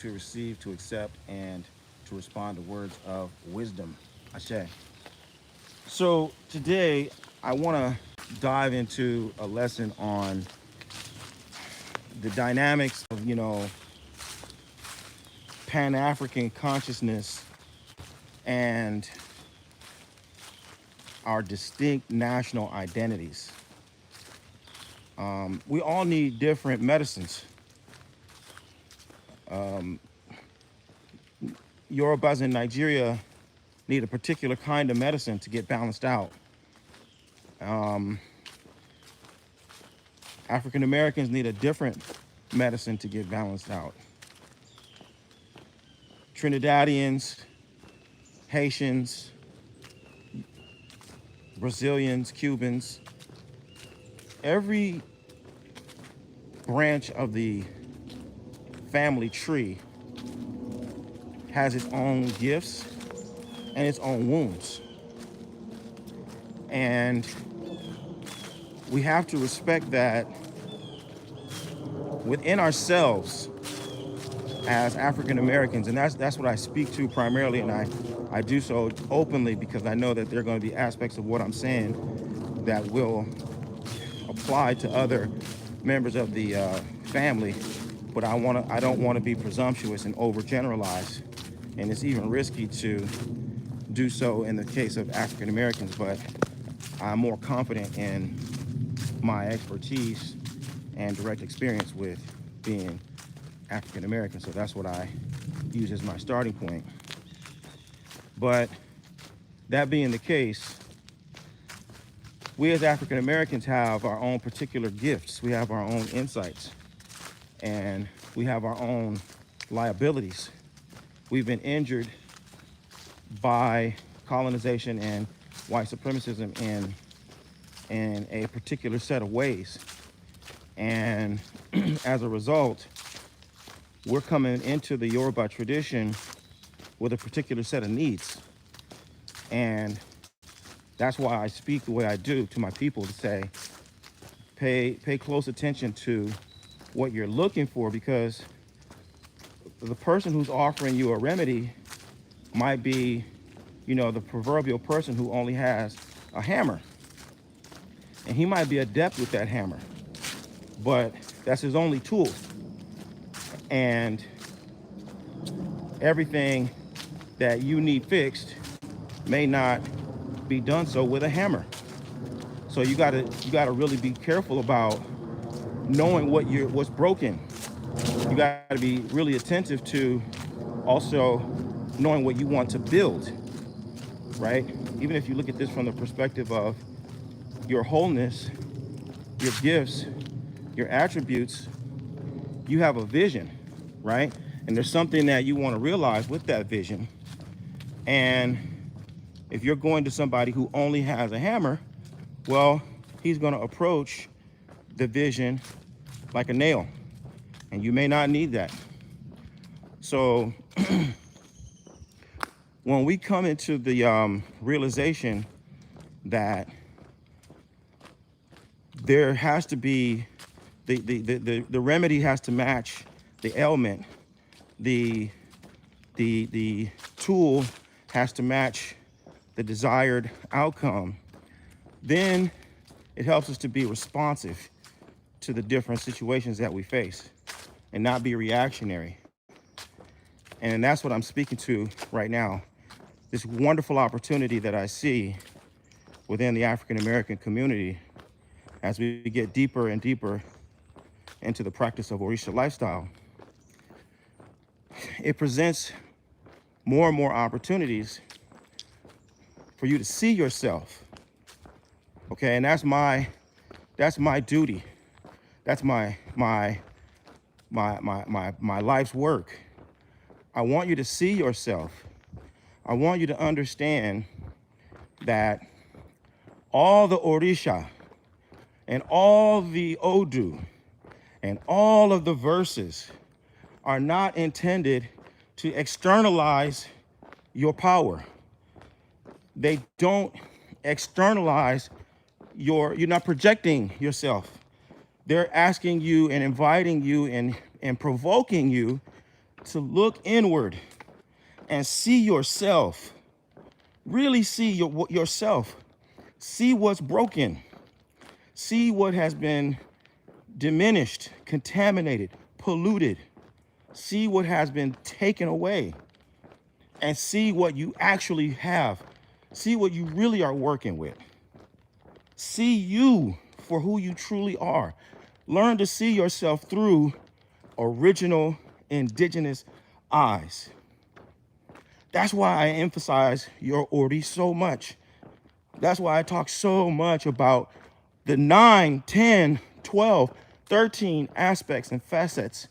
to receive, to accept, and to respond to words of wisdom. Ashe. So today I want to dive into a lesson on the dynamics of, Pan African consciousness and our distinct national identities. We all need different medicines. Yorubas in Nigeria need a particular kind of medicine to get balanced out. African Americans need a different medicine to get balanced out. Trinidadians, Haitians, Brazilians, Cubans, every branch of the family tree has its own gifts and its own wounds. And we have to respect that within ourselves as African Americans, and that's what I speak to primarily, and I do so openly because I know that there are going to be aspects of what I'm saying that will apply to other members of the family, but I don't want to be presumptuous and overgeneralize, and it's even risky to do so in the case of African Americans, but I'm more confident in my expertise and direct experience with being African American, so that's what I use as my starting point. But that being the case, we as African Americans have our own particular gifts. We have our own insights, and we have our own liabilities. We've been injured by colonization and white supremacism in a particular set of ways. And as a result, we're coming into the Yoruba tradition with a particular set of needs. And that's why I speak the way I do to my people, to say, pay close attention to what you're looking for, because the person who's offering you a remedy might be, the proverbial person who only has a hammer. And he might be adept with that hammer, but that's his only tool. And everything that you need fixed may not be done so with a hammer. So you gotta really be careful about knowing what's broken. You gotta be really attentive to also knowing what you want to build, right? Even if you look at this from the perspective of your wholeness, your gifts, your attributes, you have a vision, right? And there's something that you want to realize with that vision. And if you're going to somebody who only has a hammer, well, he's going to approach the vision like a nail, and you may not need that. So when we come into the realization that there has to be the remedy has to match the ailment, the tool has to match the desired outcome, then it helps us to be responsive to the different situations that we face and not be reactionary. And that's what I'm speaking to right now. This wonderful opportunity that I see within the African American community as we get deeper and deeper into the practice of Orisha lifestyle. It presents more and more opportunities for you to see yourself. Okay, and that's my duty. That's my life's work. I want you to see yourself. I want you to understand that all the Orisha and all the Odu and all of the verses are not intended to externalize your power. They don't externalize you're not projecting yourself. They're asking you and inviting you and provoking you to look inward and see yourself. Really see yourself. See what's broken. See what has been diminished, contaminated, polluted. See what has been taken away. And see what you actually have. See what you really are working with. See you for who you truly are. Learn to see yourself through original indigenous eyes. That's why I emphasize your Ori so much. That's why I talk so much about the 9, 10, 12, 13 aspects and facets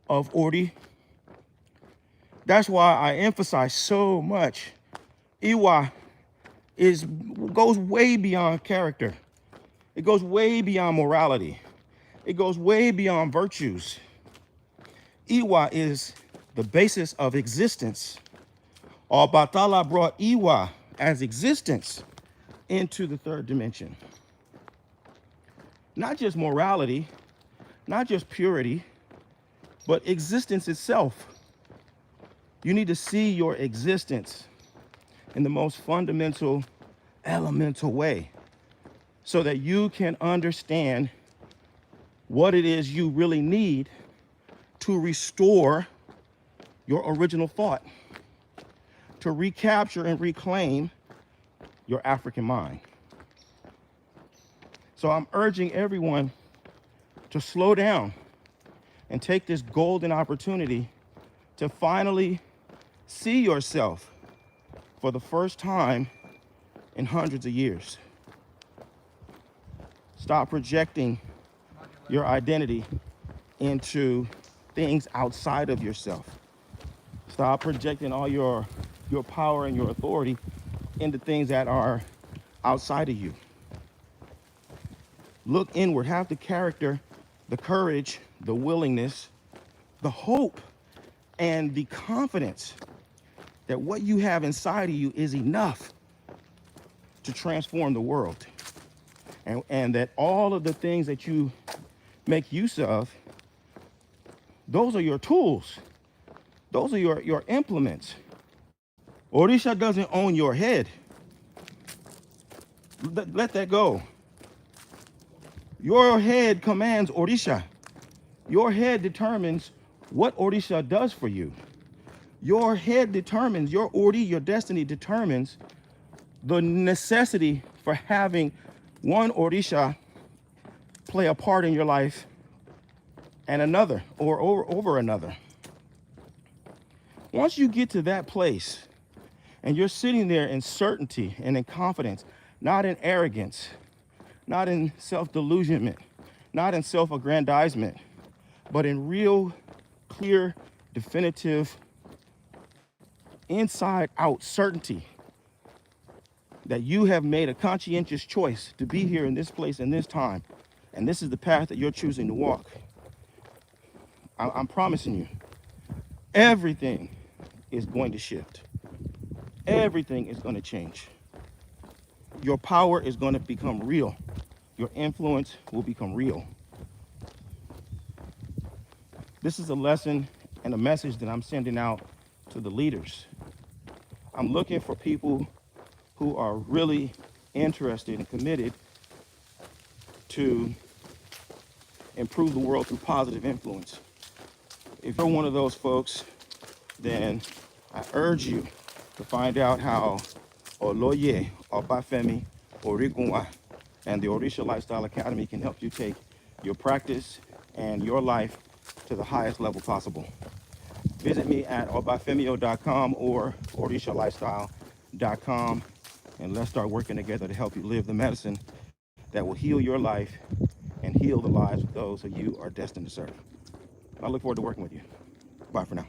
of Ori. That's why I emphasize so much. Iwa goes way beyond character. It goes way beyond morality. It goes way beyond virtues. Iwa is the basis of existence. Bathala brought Iwa as existence into the third dimension. Not just morality, not just purity, but existence itself. You need to see your existence in the most fundamental, elemental way so that you can understand what it is you really need to restore your original thought, to recapture and reclaim your African mind. So I'm urging everyone to slow down and take this golden opportunity to finally see yourself for the first time in hundreds of years. Stop projecting your identity into things outside of yourself. Stop projecting all your power and your authority into things that are outside of you. Look inward, have the character, the courage, the willingness, the hope, and the confidence that what you have inside of you is enough to transform the world. And that all of the things that you make use of, those are your tools. Those are your implements. Orisha doesn't own your head. Let that go. Your head commands Orisha. Your head determines what Orisha does for you. Your head determines, your Ori, your destiny determines the necessity for having one Orisha play a part in your life and another, or over another. Once you get to that place and you're sitting there in certainty and in confidence, not in arrogance, not in self-delusionment, not in self-aggrandizement, but in real, clear, definitive, inside-out certainty that you have made a conscientious choice to be here in this place in this time, and this is the path that you're choosing to walk. I'm promising you, everything is going to shift. Everything is going to change. Your power is going to become real. Your influence will become real. This is a lesson and a message that I'm sending out to the leaders. I'm looking for people who are really interested and committed to improve the world through positive influence. If you're one of those folks, then I urge you to find out how Oloye, Obafemi, Origunwa, and the Orisha Lifestyle Academy can help you take your practice and your life to the highest level possible. Visit me at obafemio.com or orishalifestyle.com, and let's start working together to help you live the medicine that will heal your life and heal the lives of those who you are destined to serve. I look forward to working with you. Bye for now.